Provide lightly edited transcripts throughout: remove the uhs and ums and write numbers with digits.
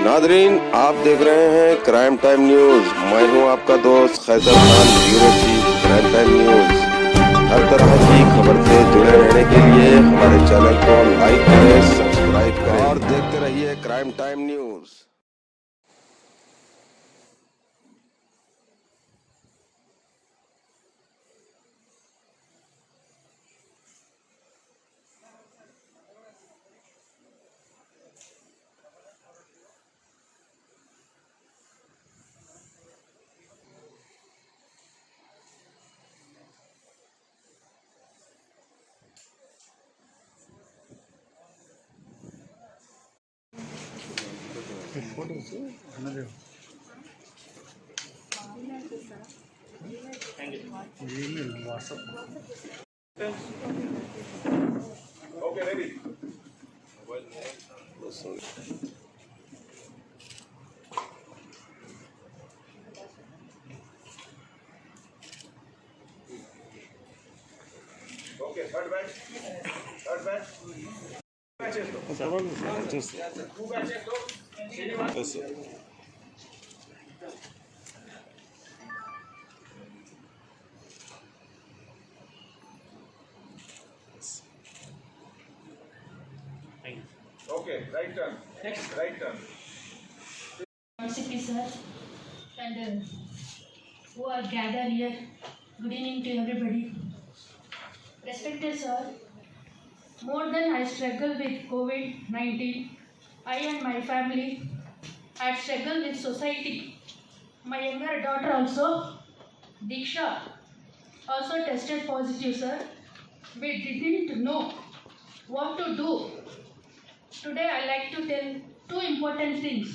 Nadreen, आप देख रहे हैं क्राइम टाइम न्यूज। मैं हूं आपका दोस्त Khaiser Khan, bureau chief, crime time news. हर तरह की खबर से जुड़े रहने के लिए हमारे चैनल को लाइक करें, सब्सक्राइब करें और देखते रहिए crime time news. Okay, ready. Okay, third batch. Third batch. Batches though. Two batches though. Yes, sir. Okay, right turn. Next. Right turn. CP sir and who are gathered here. Good evening to everybody. Respected sir, more than I struggle with COVID-19, I and my family had struggled with society. My younger daughter also, Diksha, also tested positive sir. We didn't know what to do. Today I like to tell two important things.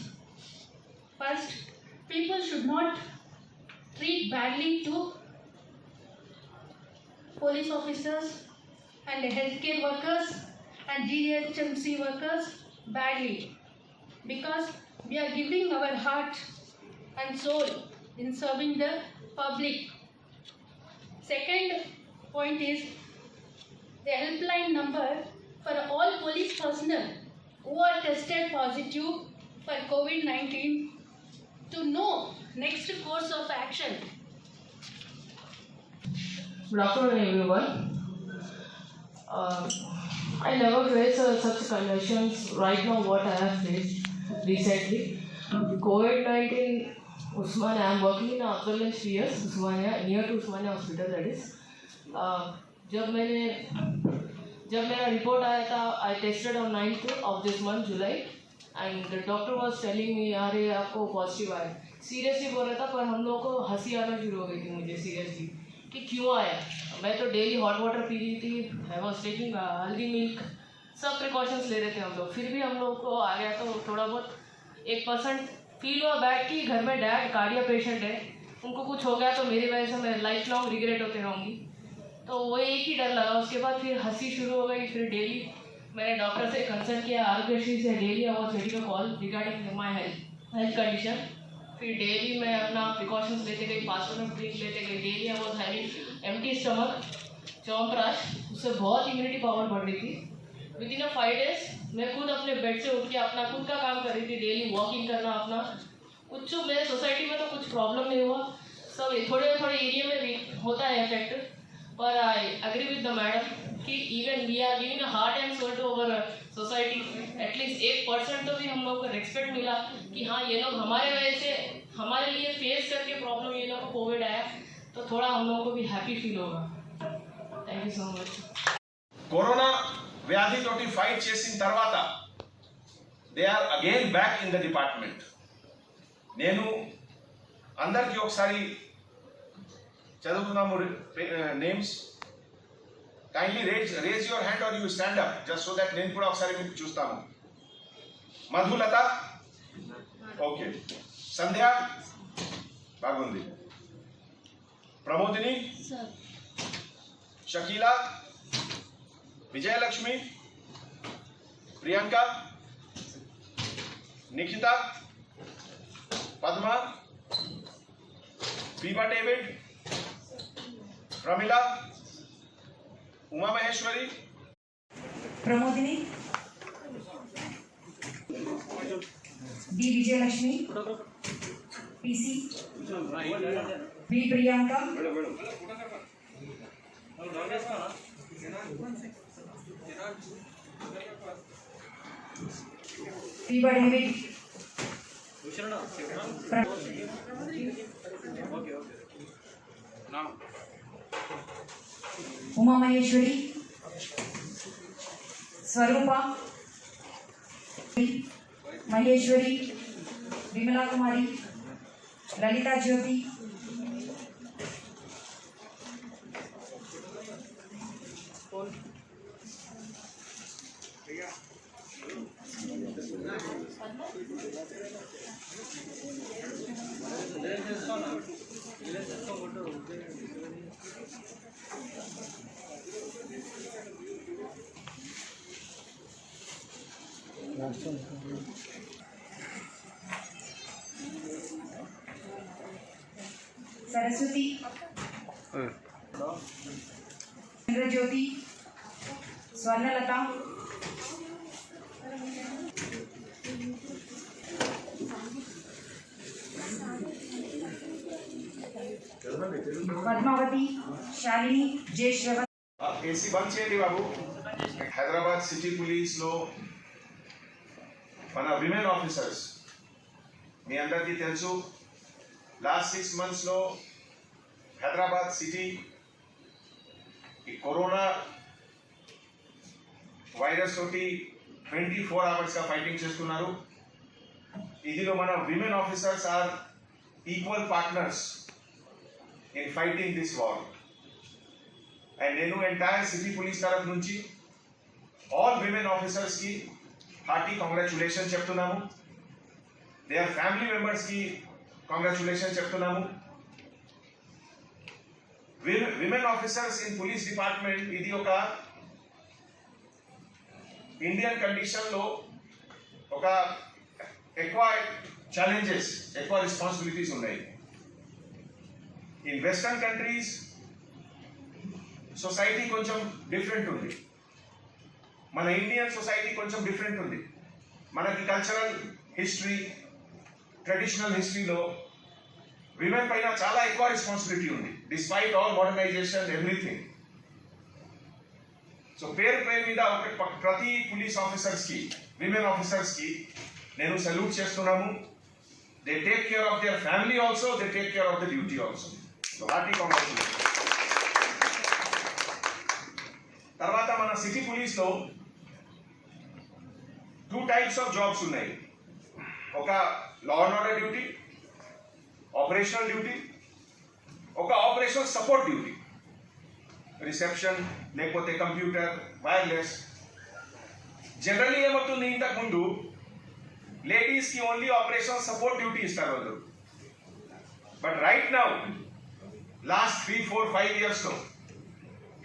First, people should not treat badly to police officers and healthcare workers and GHMC workers badly, because we are giving our heart and soul in serving the public. Second point is the helpline number for all police personnel who are tested positive for COVID-19 to know next course of action. Good afternoon, everyone. I never faced such conditions right now what I have faced recently. COVID-19, Usmania, I am working in Abdullah Spheres, Usmania, near to Usmania Hospital, that is. जब मेरा report आया था, I tested on 9th of this month, July, and the doctor was telling me, अरे आपको positive आया। Seriously बोल रहा था, पर हम लोगों को हंसी आना शुरू हो गई थी मुझे सीरियसली कि क्यों आया। मैं तो डेली हॉट वाटर पी रही थी, आई वॉज टेकिंग हल्दी मिल्क, सब प्रिकॉशंस ले रहे थे हम लोग, फिर भी हम लोग को आ गया। तो थोड़ा बहुत 1% फील हुआ बैड कि घर में डैड कार्डिया पेशेंट है, उनको कुछ हो गया तो मेरी वजह से मैं लाइफ लॉन्ग रिग्रेट होते रहूँगी। तो वो एक ही डर लगा। उसके बाद फिर हंसी शुरू हो गई। फिर डेली मैंने डॉक्टर से कंसल्ट किया, आरोग्यश्री से। Daily I was getting a call regarding my health condition. फिर डेली मैं अपना प्रिकॉशंस लेते गई, 5 मिनट ब्रेक लेते गई। Daily I was having empty stomach chyawanprash, उससे बहुत इम्यूनिटी पावर बढ़ रही थी। विद इन 5 डेज मैं खुद अपने बेड से उठ के अपना खुद का काम कर रही थी, डेली वॉकिंग करना अपना। कुछ मेरे सोसाइटी में तो कुछ प्रॉब्लम नहीं हुआ, सब थोड़े एरिया में भी होता है इफेक्ट। पर I agree with the madam कि even we are giving a heart and soul to our society. At least 1% तो भी हम लोग को रिस्पेक्ट मिला कि हाँ, ये लोग हमारे वजह से हमारे लिए फेस करके प्रॉब्लम ये लोग को कोविड आया, तो थोड़ा हम लोगों को भी हैप्पी फील होगा। Thank you so much. Corona వ్యాధితోటి ఫైట్ చేసిన తర్వాత they are again back in the department. నేను అందరికీ ఒకసారి చదువుతున్నాము names. Kindly raise your hand or you stand up just so that నేను కూడా ఒకసారి మీకు చూస్తాను. మధులత, ఓకే. సంధ్య, బాగుంది. Pramodini, Shakeela, Vijayalakshmi, Priyanka, Nikita, Padma, Phoebe David, Pramila, Uma Maheshwari, Pramodini, D Vijayalakshmi, PC, B Priyanka, P David, Uma Maheshwari, Swarupa, Maheshwari, Vimla कुमारी, ललिता ज्योति, सरस्वती, चंद्रज्योति, स्वर्णलता, पद्मावती, शालिनी, जय श्रवण. ఏసీ బంద్ చేయండి బాబు. హైదరాబాద్ సిటీ పోలీస్లో మన విమెన్ ఆఫీసర్స్ మీ అందరికీ తెలుసు, లాస్ట్ 6 monthsలో హైదరాబాద్ సిటీ ఈ కరోనా వైరస్ తోటి 24 hours ఫైటింగ్ చేస్తున్నారు. ఇదిలో మన women officers are equal partners in fighting this war. And నేను ఎంటైర్ సిటీ పోలీస్ తరఫు నుంచి ఆల్ విమెన్ ఆఫీసర్స్కి హార్టీ కాంగ్రాచులేషన్ చెప్తున్నాము. దేర్ ఫ్యామిలీ మెంబర్స్కి కాంగ్రాచులేషన్ చెప్తున్నాము. Women officers in police department ఇది ఒక ఇండియన్ కండిషన్లో ఒక ఎక్కువ ఛాలెంజెస్, ఎక్కువ రెస్పాన్సిబిలిటీస్ ఉన్నాయి. ఇన్ వెస్టర్న్ కంట్రీస్ సొసైటీ కొంచెం డిఫరెంట్ ఉంది, మన ఇండియన్ సొసైటీ కొంచెం డిఫరెంట్ ఉంది. మనకి కల్చరల్ హిస్టరీ, ట్రెడిషనల్ హిస్టరీలో విమెన్ పైన చాలా ఎక్కువ రెస్పాన్సిబిలిటీ ఉంది, despite all modernisation everything. So పేరు మీద ప్రతి పోలీస్ ఆఫీసర్స్కి, విమెన్ ఆఫీసర్స్కి నేను సల్యూట్ చేస్తున్నాము. They take care of their family also, they take care of the duty also. So hearty congratulation. తర్వాత మన సిటీ పోలీస్లో 2 types ఆఫ్ జాబ్స్ ఉన్నాయి. ఒక law and order duty, operational duty, ఒక ఆపరేషనల్ సపోర్ట్ డ్యూటీ, రిసెప్షన్ లేకపోతే computer, wireless. Generally ఏమవుతుంది, ఇంతకుముందు లేడీస్కి ఓన్లీ ఆపరేషనల్ సపోర్ట్ డ్యూటీ ఇస్తారు వాళ్ళు. బట్ రైట్ నౌ లాస్ట్ 3, 4, 5 yearsలో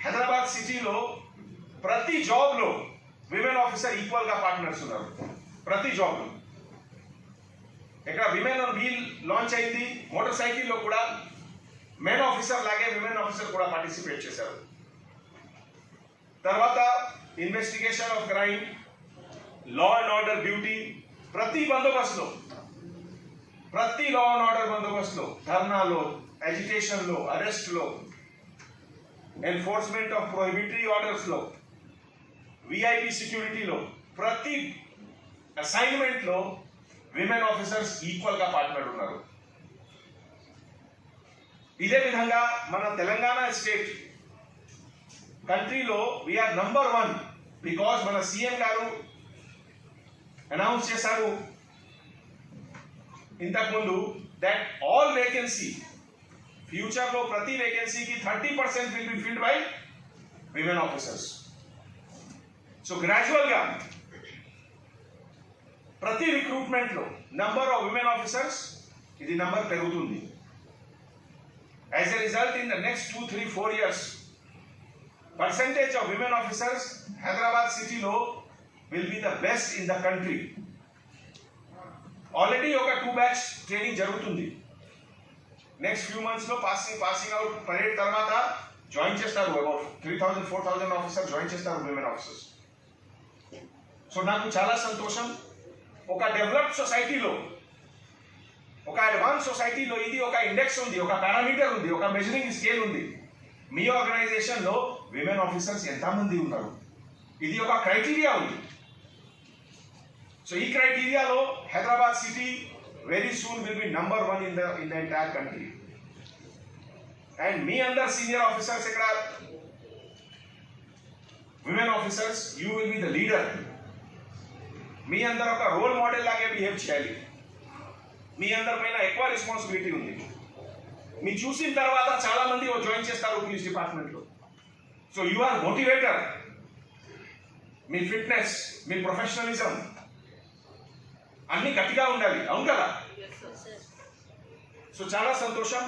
హైదరాబాద్ సిటీలో ప్రతి జాబ్లో విమెన్ ఆఫీసర్ ఈక్వల్గా పార్ట్నర్స్ ఉన్నారు. ప్రతి జాబ్లో ఇక్కడ విమెన్ ఆన్ వీల్ లాంచ్ అయింది. మోటార్ సైకిల్లో కూడా మెన్ ఆఫీసర్ లాగే విమెన్ ఆఫీసర్ కూడా పార్టిసిపేట్ చేశారు. తర్వాత investigation of crime, law and order duty, ప్రతి బందోబస్తులో, ప్రతి లా అండ్ ఆర్డర్ బందోబస్తులో, ధర్నాలో, ఎడ్యుకేషన్లో, అరెస్ట్లో, ఎన్ఫోర్స్మెంట్ ఆఫ్ ప్రొహిబిటరీ ఆర్డర్స్లో, విఐపి సెక్యూరిటీలో, ప్రతి అసైన్మెంట్లో విమెన్ ఆఫీసర్స్ ఈక్వల్గా పార్ట్నర్ ఉన్నారు. ఇదే విధంగా మన తెలంగాణ స్టేట్ కంట్రీలో వీఆర్ నంబర్ 1 బికాజ్ మన సీఎం గారు అనౌన్స్ చేశారు ఇంతకుముందు దట్ ఆల్ వేకెన్సీ ఫ్యూచర్లో ప్రతి వేకెన్సీకి 30% will be filled by women officers. So గ్రాడ్యువల్గా ప్రతి రిక్రూట్మెంట్లో నంబర్ ఆఫ్ విమెన్ ఆఫీసర్స్ ఇది నంబర్ పెరుగుతుంది. As a result in the next 2, 3, 4 years percentage of women officers Hyderabad city lo will be the best in the country. Already oka 2 batch training jarugutundi. Next few months lo passing out parade tarvata join chestaru about 3000 4000 officers join chestaru women officers. So naku chala santosham ఒక developed సొసైటీలో, ఒక advance సొసైటీలో ఇది ఒక index ఉంది, ఒక parameter ఉంది, ఒక మెజరింగ్ స్కేల్ ఉంది. మీ ఆర్గనైజేషన్లో విమెన్ ఆఫీసర్స్ ఎంతమంది ఉన్నారు, ఇది ఒక క్రైటీరియా ఉంది. సో ఈ క్రైటీరియాలో Hyderabad city very soon will be number 1 in the entire country. And మీ అందరు సీనియర్ ఆఫీసర్స్ ఇక్కడ women officers, you will be the leader. మీ అందరు ఒక రోల్ మోడల్ లాగే బిహేవ్ చేయాలి. మీ అందరి పైన ఎక్కువ రెస్పాన్సిబిలిటీ ఉంది. మీ చూసిన తర్వాత చాలా మంది జాయిన్ చేస్తారు పోలీస్ డిపార్ట్మెంట్లో. So you are motivator. మీ ఫిట్నెస్, మీ ప్రొఫెషనలిజం అన్ని గట్టిగా ఉండాలి, అవును కదా? సో చాలా సంతోషం.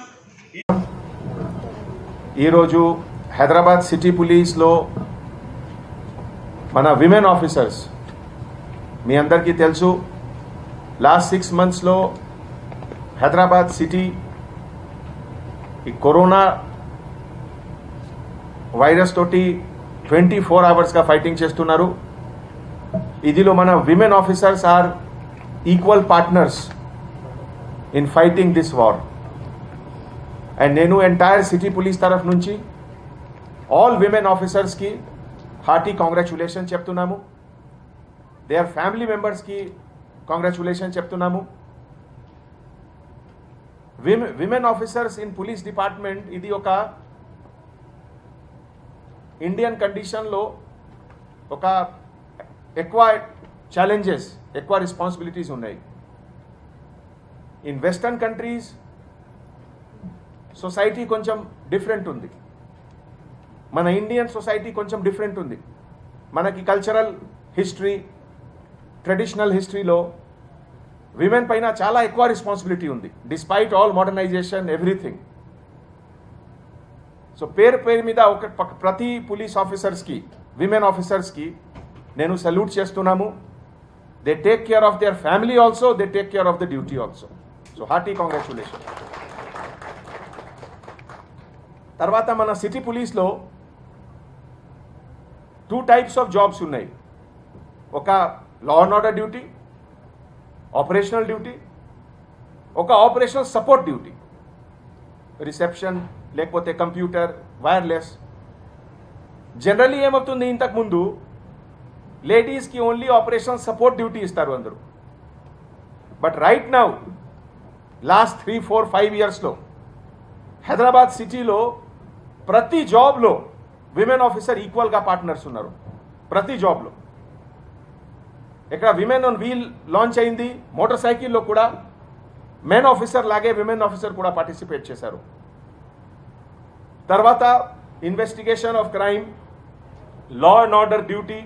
ఈరోజు హైదరాబాద్ సిటీ పోలీస్లో మన విమెన్ ఆఫీసర్స్, మీ అందరికీ తెలుసు, లాస్ట్ 6 monthsలో హైదరాబాద్ సిటీ ఈ కరోనా వైరస్ తోటి 24 hours ఫైటింగ్ చేస్తున్నారు. ఇదిలో మన women officers are equal partners in fighting this war. And నేను ఎంటైర్ సిటీ పోలీస్ తరఫు నుంచి ఆల్ విమెన్ ఆఫీసర్స్కి హార్టీ కాంగ్రాచ్యులేషన్ చెప్తున్నాము. దేర్ ఫ్యామిలీ మెంబర్స్కి కాంగ్రాచ్యులేషన్ చెప్తున్నాము. Women officers in police department ఇది ఒక ఇండియన్ కండిషన్లో ఒక ఎక్కువ ఛాలెంజెస్, ఎక్కువ రెస్పాన్సిబిలిటీస్ ఉన్నాయి. ఇన్ వెస్టర్న్ కంట్రీస్ సొసైటీ కొంచెం డిఫరెంట్ ఉంది, మన ఇండియన్ సొసైటీ కొంచెం డిఫరెంట్ ఉంది. మనకి కల్చరల్ హిస్టరీ, ట్రెడిషనల్ హిస్టరీలో విమెన్ పైన చాలా ఎక్కువ రెస్పాన్సిబిలిటీ ఉంది, despite all modernisation everything. So పేరు మీద ప్రతి పోలీస్ ఆఫీసర్స్కి, విమెన్ ఆఫీసర్స్కి నేను సల్యూట్ చేస్తున్నాము. They take care of their family also, they take care of the duty also. So hearty congratulation. తర్వాత మన సిటీ పోలీస్లో 2 types ఆఫ్ జాబ్స్ ఉన్నాయి. ఒక law and order duty, operational duty, ఒక ఆపరేషనల్ సపోర్ట్ డ్యూటీ, రిసెప్షన్ లేకపోతే computer, wireless. Generally ఏమవుతుంది, ఇంతకుముందు లేడీస్కి ఓన్లీ ఆపరేషనల్ సపోర్ట్ డ్యూటీ ఇస్తారు అందరూ. బట్ రైట్ నౌ లాస్ట్ 3, 4, 5 yearsలో హైదరాబాద్ సిటీలో ప్రతి జాబ్లో విమెన్ ఆఫీసర్ ఈక్వల్గా పార్ట్నర్స్ ఉన్నారు. ప్రతి జాబ్లో ఇక్కడ విమెన్ ఆన్ వీల్ లాంచ్ అయింది. మోటార్ సైకిల్లో కూడా మెన్ ఆఫీసర్ లాగే విమెన్ ఆఫీసర్ కూడా పార్టిసిపేట్ చేశారు. తర్వాత investigation of crime, law and order duty,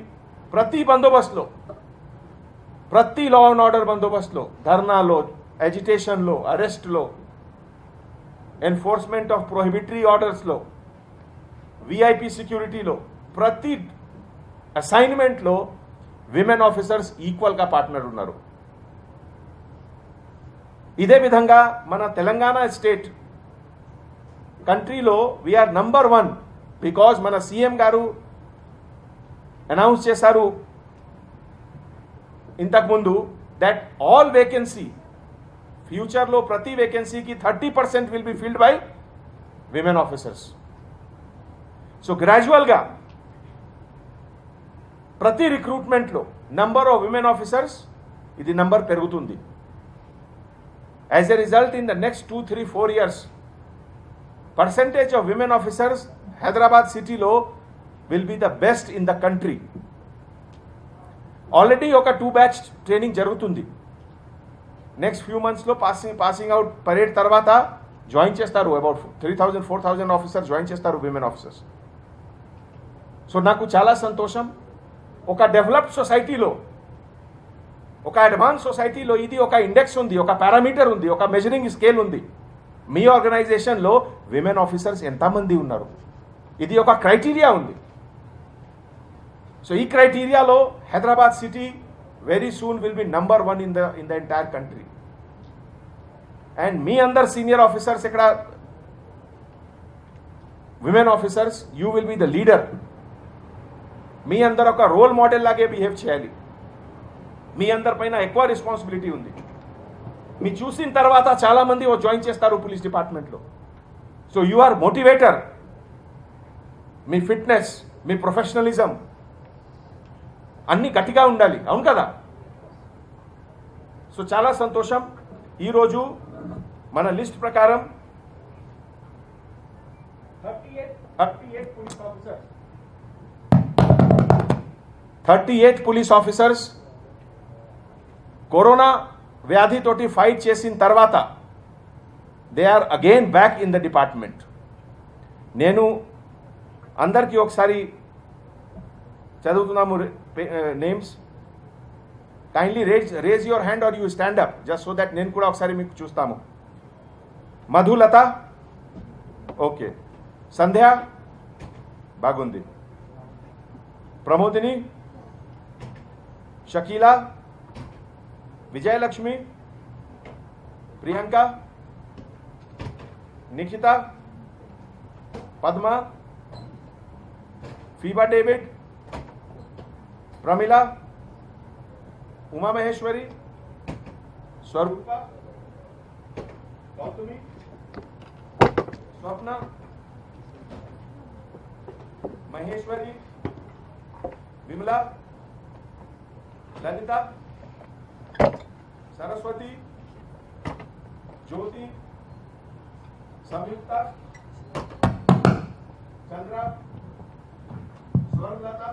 ప్రతి బందోబస్తులో, ప్రతి లా అండ్ ఆర్డర్ బందోబస్తులో, ధర్నాలో, ఎజిటేషన్లో, అరెస్ట్లో, ఎన్ఫోర్స్మెంట్ ఆఫ్ ప్రొహిబిటరీ ఆర్డర్స్లో, విఐపి సెక్యూరిటీలో, ప్రతి అసైన్మెంట్లో విమెన్ ఆఫీసర్స్ ఈక్వల్గా పార్ట్నర్ ఉన్నారు. ఇదే విధంగా మన తెలంగాణ స్టేట్ కంట్రీలో వీఆర్ నంబర్ 1 బికాజ్ మన సీఎం గారు అనౌన్స్ చేశారు ఇంతకుముందు దట్ ఆల్ వేకెన్సీ, ఫ్యూచర్లో ప్రతి వేకెన్సీకి 30% will be filled by women officers. So గ్రాడ్యువల్గా ప్రతి రిక్రూట్మెంట్లో నంబర్ ఆఫ్ విమెన్ ఆఫీసర్స్ ఇది నంబర్ పెరుగుతుంది. As a result in the next 2, 3, 4 years percentage of women officers Hyderabad సిటీలో will be the best in the country. Already ఒక 2 batch training జరుగుతుంది. Next few మంత్స్లో passing out parade తర్వాత join చేస్తారు. About 3,000, 4,000 officers join చేస్తారు, women officers. So నాకు చాలా సంతోషం. ఒక డెవలప్డ్ సొసైటీలో, ఒక అడ్వాన్స్ సొసైటీలో ఇది ఒక ఇండెక్స్ ఉంది, ఒక పారామీటర్ ఉంది, ఒక మెజరింగ్ స్కేల్ ఉంది. మీ ఆర్గనైజేషన్లో విమెన్ ఆఫీసర్స్ ఎంతమంది ఉన్నారు, ఇది ఒక క్రైటీరియా ఉంది. సో ఈ క్రైటీరియాలో Hyderabad city very soon will be number 1 in the entire country. And మీ అందరు సీనియర్ ఆఫీసర్స్ ఇక్కడ women officers, you will be the leader. మీ అందరు ఒక రోల్ మోడల్ లాగే బిహేవ్ చేయాలి. మీ అందరిపైన ఎక్కువ రెస్పాన్సిబిలిటీ ఉంది. మీ చూసిన తర్వాత చాలామంది జాయిన్ చేస్తారు పోలీస్ డిపార్ట్మెంట్లో. So you are motivator. మీ ఫిట్నెస్, మీ ప్రొఫెషనలిజం అన్నీ గట్టిగా ఉండాలి. అవును కదా? సో చాలా సంతోషం. ఈరోజు మన లిస్ట్ ప్రకారం 38 పోలీస్ ఆఫీసర్స్ కరోనా వ్యాధితోటి ఫైట్ చేసిన తర్వాత they are again back in the department. నేను అందరికీ ఒకసారి చదువుతున్నాము names. Kindly raise your hand or you stand up just so that నేను కూడా ఒకసారి మీకు చూస్తాము. మధులత, ఓకే. సంధ్య, బాగుంది. Pramodini, Shakeela, Vijayalakshmi, Priyanka, Nikhitha, Padma, Phoebe David, Pramila, Uma Maheshwari, Swarupa, Gautami, Swapna, Maheshwari, Vimala, Lalitha, Saraswati, Jyoti, Samyukta, Chandra, Swarnalatha,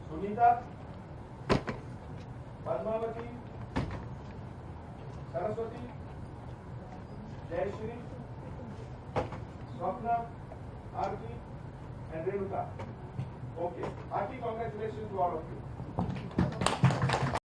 Sunita, Padmavati, Saraswati, Jayashree, Swapna, Aarti and Renuka. Okay. Hearty congratulations to all of you.